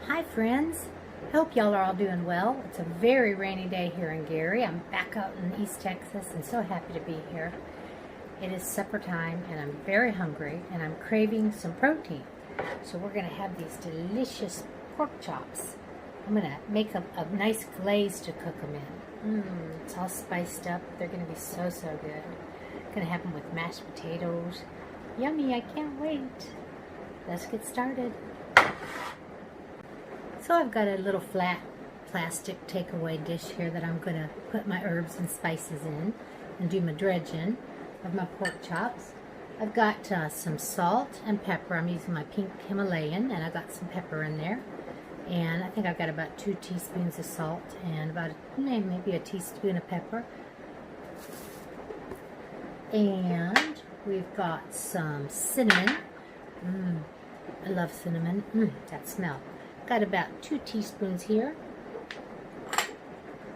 Hi friends, hope y'all are all doing well. It's a very rainy day here in Gary. I'm back out in East Texas and so happy to be here. It is supper time and I'm very hungry and I'm craving some protein. So we're going to have these delicious pork chops. I'm going to make a nice glaze to cook them in. It's all spiced up. They're going to be so good. I'm going to have them with mashed potatoes. Yummy, I can't wait. Let's get started. So I've got a little flat plastic takeaway dish here that I'm going to put my herbs and spices in and do my dredging of my pork chops. I've got some salt and pepper. I'm using my pink Himalayan and I've got some pepper in there. And I think I've got about 2 teaspoons of salt and about maybe a teaspoon of pepper. And we've got some cinnamon. I love cinnamon. That smell. Got about 2 teaspoons here.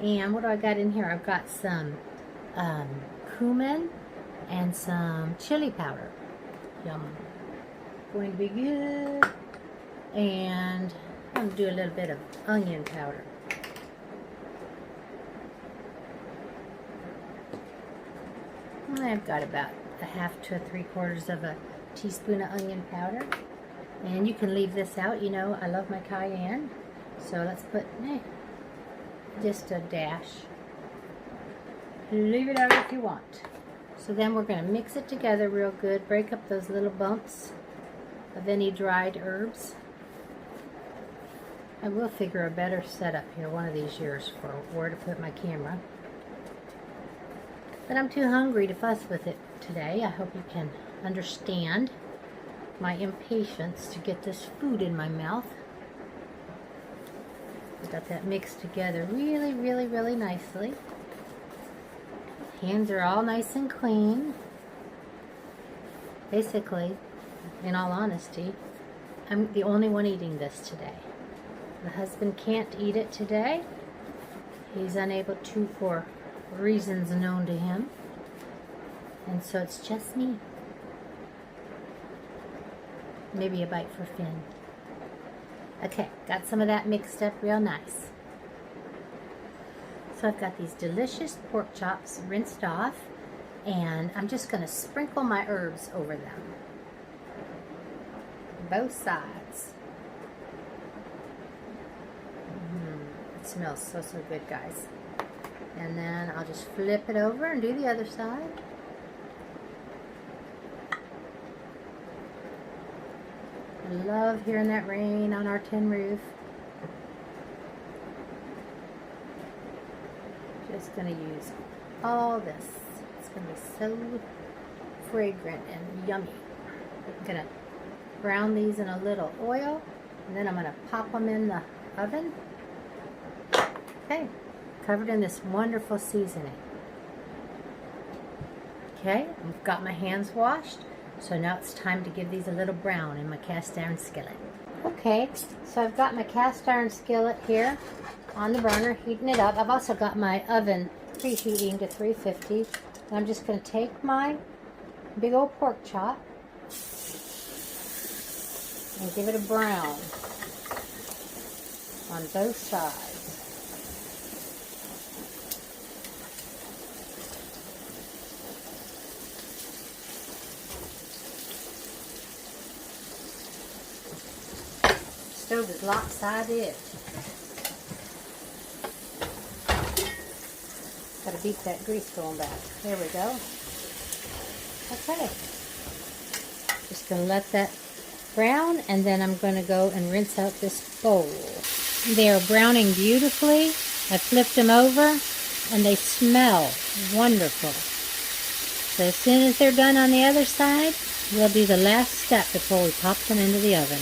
And what do I got in here? I've got some cumin and some chili powder. Yum. Going to be good. And I'm going to do a little bit of onion powder. I've got about a half to 3/4 of a teaspoon of onion powder. And you can leave this out, you know, I love my cayenne. So let's put just a dash. Leave it out if you want. So then we're going to mix it together real good, break up those little bumps of any dried herbs. I will figure a better setup here one of these years for where to put my camera. But I'm too hungry to fuss with it today. I hope you can understand my impatience to get this food in my mouth. I got that mixed together really nicely. Hands are all nice and clean. Basically, in all honesty, I'm the only one eating this today. The husband can't eat it today. He's unable to for reasons known to him. And so it's just me. Maybe a bite for Finn. Okay, got some of that mixed up real nice. So I've got these delicious pork chops rinsed off, and I'm just going to sprinkle my herbs over them. Both sides. It smells so good, guys. And then I'll just flip it over and do the other side. I love hearing that rain on our tin roof. Just going to use all this. It's going to be so fragrant and yummy. I'm going to brown these in a little oil, and then I'm going to pop them in the oven. Okay, covered in this wonderful seasoning. Okay, I've got my hands washed. So now it's time to give these a little brown in my cast iron skillet. Okay, so I've got my cast iron skillet here on the burner, heating it up. I've also got my oven preheating to 350. And I'm just going to take my big old pork chop and give it a brown on both sides. Stove is lopsided. Gotta beat that grease going back. There we go. Okay. Just gonna let that brown, and then I'm gonna go and rinse out this bowl. They are browning beautifully. I flipped them over, and they smell wonderful. So as soon as they're done on the other side, we'll do the last step before we pop them into the oven.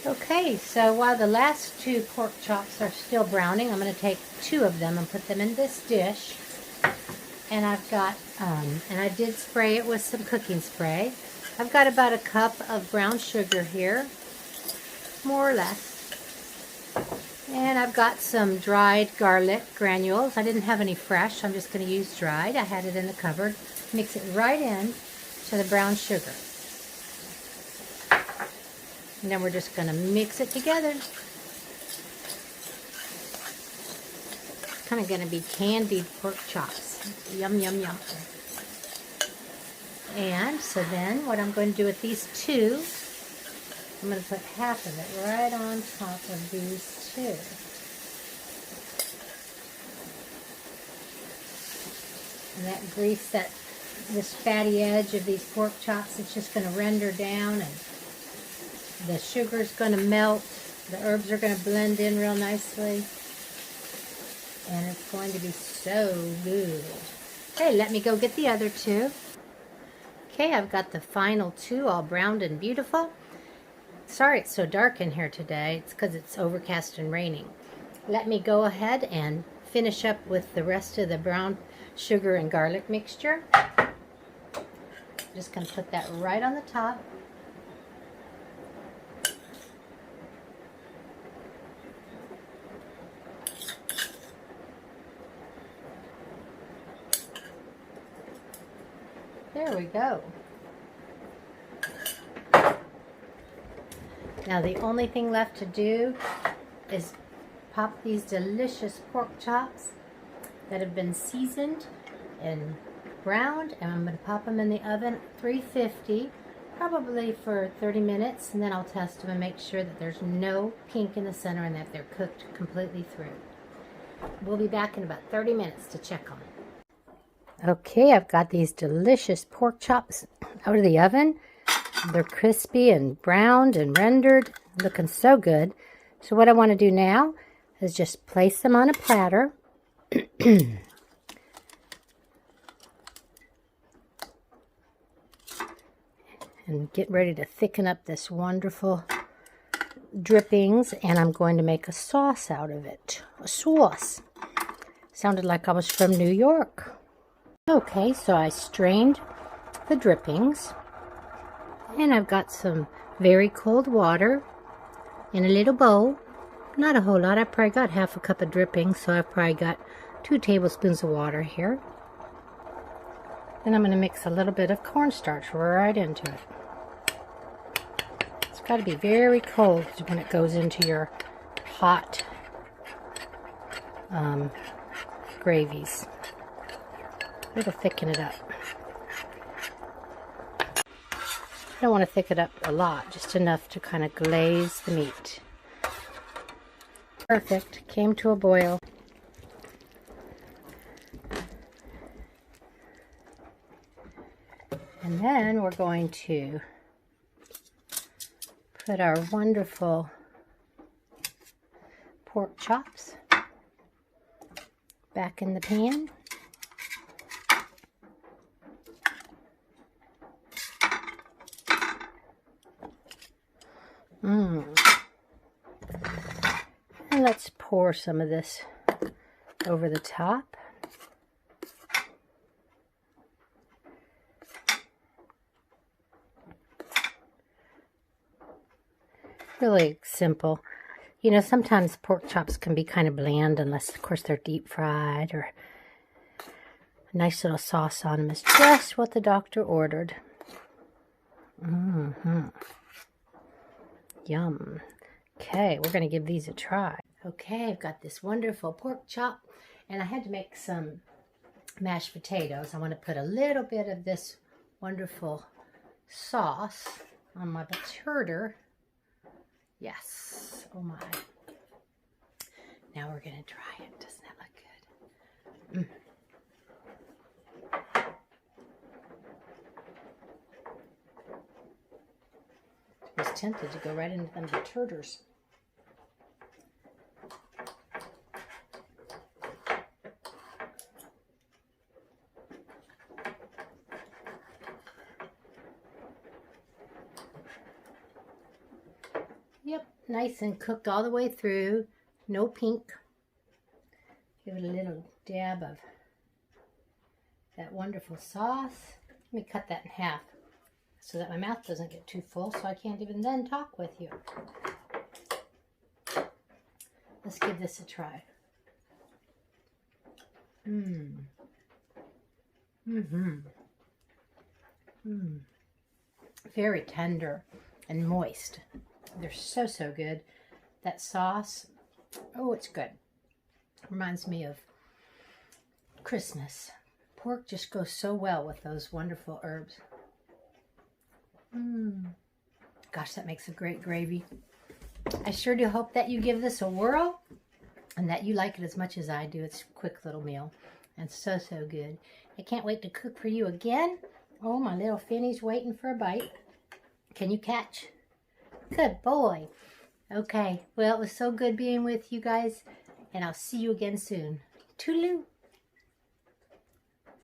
Okay, so while the last 2 pork chops are still browning, I'm going to take 2 of them and put them in this dish. And I've got, and I did spray it with some cooking spray. I've got about a cup of brown sugar here, more or less. And I've got some dried garlic granules. I didn't have any fresh, I'm just going to use dried. I had it in the cupboard. Mix it right in to the brown sugar. And then we're just going to mix it together. It's kind of going to be candied pork chops. Yum, yum, yum. And so then what I'm going to do with these two, I'm going to put half of it right on top of these two. And that grease, this fatty edge of these pork chops, it's just going to render down, and the sugar's going to melt. The herbs are going to blend in real nicely. And it's going to be so good. Okay, let me go get the other two. Okay, I've got the final two all browned and beautiful. Sorry it's so dark in here today. It's because it's overcast and raining. Let me go ahead and finish up with the rest of the brown sugar and garlic mixture. Just going to put that right on the top. There we go. Now the only thing left to do is pop these delicious pork chops that have been seasoned and browned, and I'm going to pop them in the oven at 350, probably for 30 minutes, and then I'll test them and make sure that there's no pink in the center and that they're cooked completely through. We'll be back in about 30 minutes to check on them. Okay, I've got these delicious pork chops out of the oven. They're crispy and browned and rendered, looking so good. So what I want to do now is just place them on a platter. And get ready to thicken up this wonderful drippings, and I'm going to make a sauce out of it. A sauce. Sounded like I was from New York. Okay, so I strained the drippings, and I've got some very cold water in a little bowl. Not a whole lot. I probably got half a cup of drippings, so I've probably got 2 tablespoons of water here. Then I'm going to mix a little bit of cornstarch right into it. It's got to be very cold when it goes into your hot gravies. It'll thicken it up. I don't want to thicken it up a lot, just enough to kind of glaze the meat. Perfect. Came to a boil. And then we're going to put our wonderful pork chops back in the pan. And let's pour some of this over the top. Really simple. You know, sometimes pork chops can be kind of bland unless, of course, they're deep fried, or a nice little sauce on them is just what the doctor ordered. Yum. Okay, we're going to give these a try. Okay, I've got this wonderful pork chop, and I had to make some mashed potatoes. I want to put a little bit of this wonderful sauce on my potato. Yes. Oh my. Now we're going to try it. Doesn't that look good? I was tempted to go right into them potatoes. Yep, nice and cooked all the way through. No pink. Give it a little dab of that wonderful sauce. Let me cut that in half so that my mouth doesn't get too full, so I can't even then talk with you. Let's give this a try. Very tender and moist. They're so, so good. That sauce, oh, it's good. Reminds me of Christmas. Pork just goes so well with those wonderful herbs. Gosh, that makes a great gravy. I sure do hope that you give this a whirl and that you like it as much as I do. It's a quick little meal and so, so good. I can't wait to cook for you again. Oh, my little Finny's waiting for a bite. Can you catch? Good boy. Okay, well, it was so good being with you guys, and I'll see you again soon. Toodaloo.